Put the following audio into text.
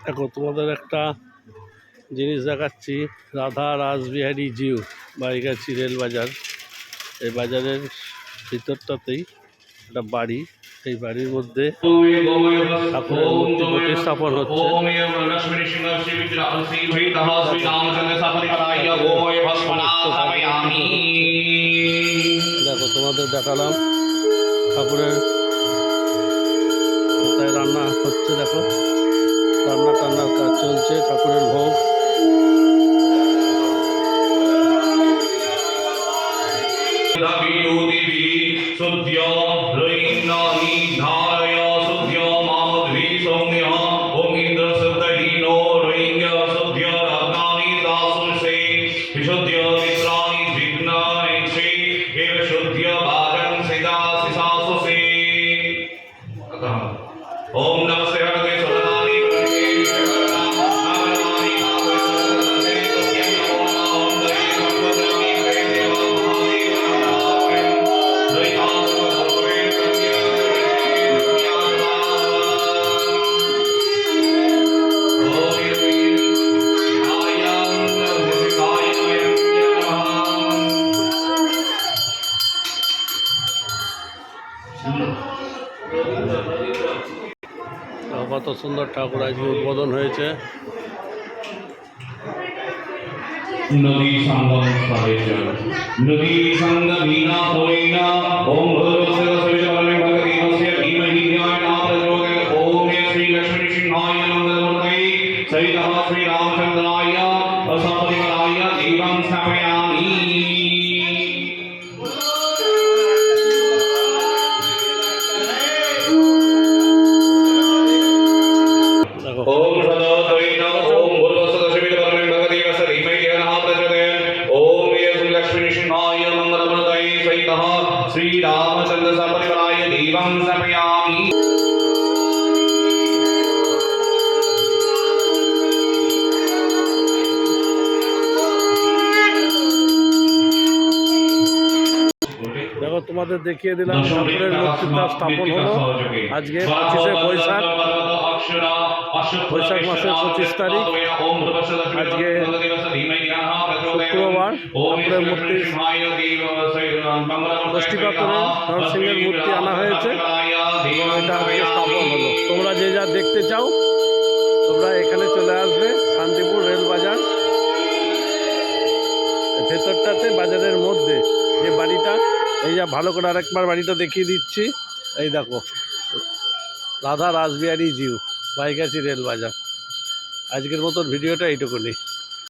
দেখো তোমাদের একটা জিনিস দেখাচ্ছি, রাধা রাসবিহারী জিউ বাইগাছি রেল বাজার। এই বাজারের ভিতরটাতেই একটা বাড়ি, এই বাড়ির মধ্যে ঠাকুরের মূর্তি প্রতিস্থাপন হচ্ছে। দেখো তোমাদের দেখালাম ঠাকুরের কোথায় রান্না হচ্ছে, দেখো রান্না টান্নার কাজ চলছে, ঠাকুরের ভোগ। ओम नमस्ते भगवते सुरनानी কত সুন্দর ঠাকুর আজকে উদ্বোধন হয়েছে। नदी संगम सहेजन नदी संगमीना तोरेना ओम भगवते सुविचारणे भगवती नमस्य धीमहि ध्यायेन प्रचोदयात् ओम श्री लक्ष्मी सिंहाय मंगलमूर्तये सहितः श्री रामचंद्राय असपरिवाराय दीपं स्थापयामि। ओम सदा तोरेना ओम भगवते सुविचारणे भगवती नमस्य धीमहि श्री रामचंद्र सपरिवाराय दीपं स्थापयामि। দেখো তোমাদের দেখিয়ে দিলাম ঠাকুরের মূর্তিটা স্থাপন হলো আজকে 25শে বৈশাখ, বৈশাখ মাসের 25 তারিখ। আজকে শুক্রবার ঠাকুরের মূর্তি ষষ্ঠীপাতরে নরসিংহের মূর্তি আনা হয়েছে এবং এটা আজকে স্থাপন হলো। তোমরা যে যা দেখতে চাও তোমরা এখানে চলে আসবে, শান্তিপুর রেল বাজার। ভেতরটাতে বাজারের মধ্যে যে বাড়িটা, এই যা ভালো করে আরেকবার বাড়িটা দেখিয়ে দিচ্ছি। এই দেখো রাধা রাসবিহারী জিউ বাইগাছি রেল বাজার। আজকের মতন ভিডিওটা এইটুকুনি।